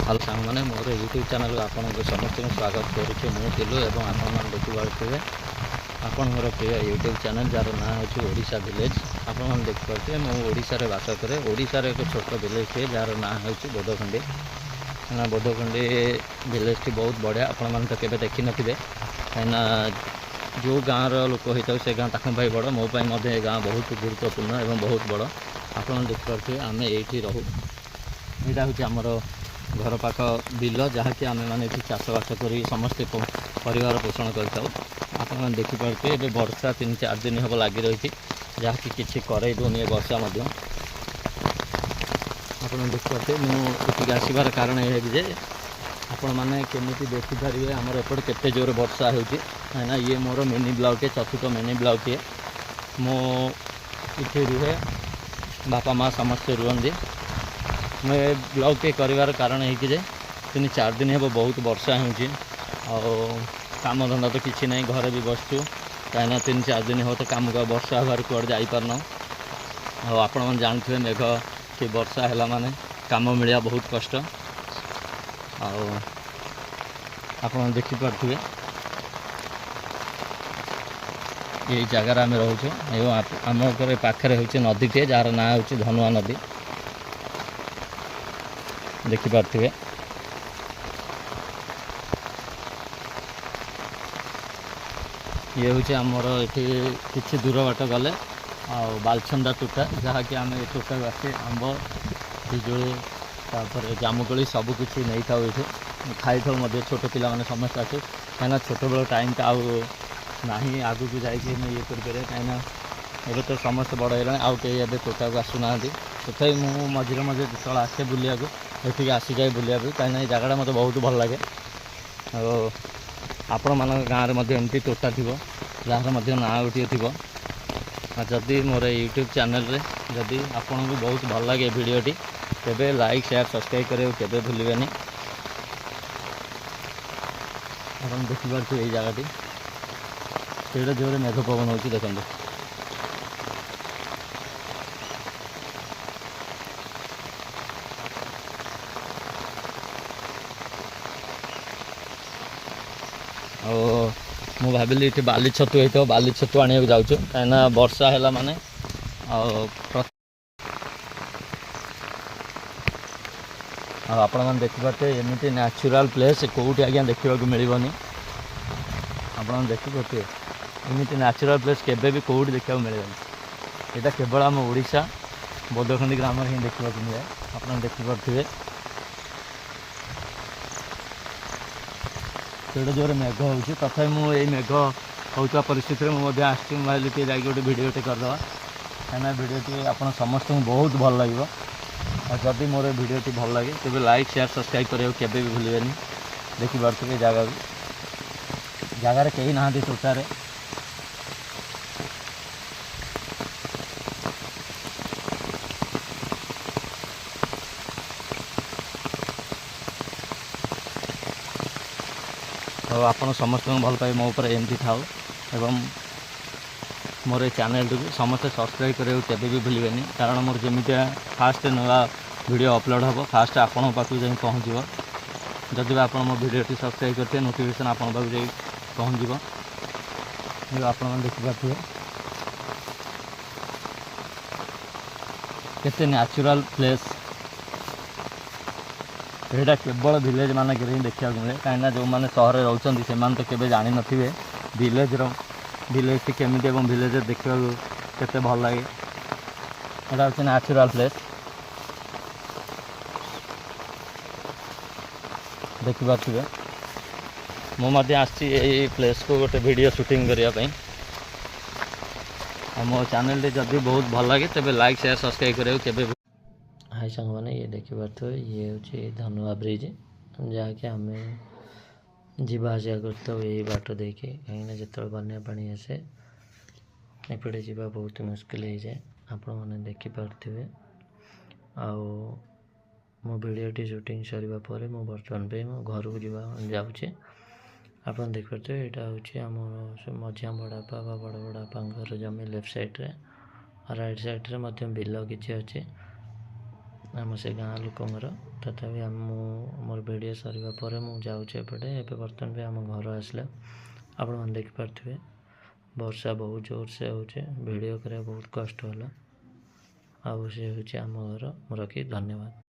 Hello सांग मैंने मोर YouTube channel आपन समस्त स्वागत करुचे मु तिलु एवं आपण देखिपे आपण मोर प्रिय यूट्यूब चैनल जार ना हूँ ओडिशा विलेज। आपण देखिपे मुझे बास कै ओडिशा एक छोट विलेज टे जार ना हूँ बोधखंडी। बोधखंडी विलेज टी बहुत बढ़िया आपण मैंने तो केवे देखी नथिबे कहीं जो गाँव लोक होता है से गाँ ताक बड़ मोपाई गाँ बहुत गुरुत्वपूर्ण एवं बहुत बड़। आपण देखिपे आम ये रहू यहाँ हूँ आमर घर पाख बिल जहाँकि आम मैंने चाषबास कर समस्ते परिवार पोषण कर देखिपे ये वर्षा 3-4 दिन हम लगी रही जहाँकि किसी कर दूनी वर्षा आप देखिपे मुझे आसबार कारण यह जे आपण मैंने केमी देखिपारे आमर एपटे केते जोर वर्षा होना। ये मोर मिनी ब्लॉग टे चतुर्थ मिनी ब्लॉग टे मुझे रुहे बापा माँ समस्ते रुहती। मैं ब्लॉग टे कर कारण है कि 3-4 दिन हम बहुत वर्षा होम धंदा तो किसी ना घरे भी बसचु कहीं 3-4 दिन हम तो कम वर्षा हबार कौड़ जापरन आपण मैंने जानते मेघ कि वर्षा है माने काम मिलवा बहुत कष्ट। आप देखिपे ये जगार आम रोचे आम पाखे हूँ नदी टे जार ना हूँ धनुआ नदी देखिपे। ये हूँ आमर ये कि दूर बाट गले बालछंदा तोटा जहाँकि आम ये तोटा आसे आंब पिजुली तापर जामुकोली सबकि नहीं था ये खाई था छोट पिला मैंने समस्त आसे कहीं छोट बेल टाइम तो ना आगू को जाए ये कहीं तो समस्त बड़ है आउ कहीं तोटा को आसुना तथा मुझे मझे मझे जो आसे बुलिया ये आसी जाए बुलिया कहीं जगह मत बहुत भल लगे। आपण मान गाँव में एमती तोटा थी जार ना गोटे थी जदि मोर यूट्यूब चैनल रे जदि आपन को बहुत भल लगे वीडियोटी तेबे लाइक शेयर सब्सक्राइब करे केबे भूलिबेनी। आपन देखिपारे ये जगह केड़े जोरे मेघ पवन होची देखंतु। मु भाविली ये बाली छतु हो बाली छतु आने जाऊँ कहीं वर्षा है माने आपण मैंने देखिपे एमती नेचुरल प्लेस कौटी आज्ञा देखा मिलनी। आप देखिपे एमती नेचुरल प्लेस केबे भी कौटी देखा मिलेगा यहाँ केवल आम ओडिशा बोधखंडी ग्राम हिं देखा मिले। आप देखिपे केड़े जोर मेघ हो तथा मुझे मेघ होता परिस्थिति में मुझे आसमाइल टे जा गोटे भिडटे करदे कहीं भिडटी आप समस्त बहुत भल लगे। जदि मोर भिडटी भल लगे तेज लाइक शेयर सब्सक्राइब करें केबे भी भूलिबेनी। देखिपे जगह जगार कहीं ना तोटारे तो आपन समस्त भल पाए मो ऊपर एमती थाउ एवं मोर चैनल टी समस्त सब्सक्राइब करें केबे भी भूलिबेनी कारण मोर जमी फास्ट नुआ वीडियो अपलोड हम फास्ट आपण पाखु जाई पहुँचो। जदि आप मो वीडियो सब्सक्राइब करते नोटिफिकेशन आपण पाखु जाई पहुँचो। आप देखिपे केते नेचुरल प्लेस यहाँ केवल विलेज मानक देखा मिले कहीं जो मैंने सहर रोचे से तो केवे जानी नथिबे विलेज केमी विलेज देखा केते भल लगे। यहाँ हूँ नेचुरल प्लेस देखिपे मुझे आसी प्लेस को गोटे वीडियो शूटिंग करने मो चैनल टे जदि बहुत भल लगे तेज लाइक शेयर सब्सक्राइब करें केबे। हाय सांग मैंने ये देखिपे ये हूँ धनुआ ब्रिज जहाँकि आम जावासिया करता यही बाट देखे कहीं जो बन्या पानी आसे एपटे जावा बहुत मुस्किल हो जाए। आपण मैंने देखिपे मो भिडटी शूटिंग सरिबा परे मो बर्तमान पे मो घर को जाऊँचे। आप देखिपे यहाँ हूँ आम मझिया बड़ापा बड़ बड़ापा जमी लेफ्ट साइड रे राइट साइड रे बिल किसी अच्छे ଆମ ସେ ଗାଁ ଲୋକଙ୍କର। ତଥାପି ମୋର ଭିଡ଼ିଓ ସରିବା ପରେ ମୁଁ ଯାଉଛି ଏପଟେ। ଏବେ ବର୍ତ୍ତମାନ ବି ଆମ ଘର ଆସିଲା, ଆପଣମାନେ ଦେଖିପାରୁଥିବେ ବର୍ଷା ବହୁତ ଜୋରସେ ହେଉଛି, ଭିଡ଼ିଓ କରିବା ବହୁତ କଷ୍ଟ ହେଲା। ଆଉ ସେ ହେଉଛି ଆମ ଘର। ମୁଁ ରଖି ଧନ୍ୟବାଦ।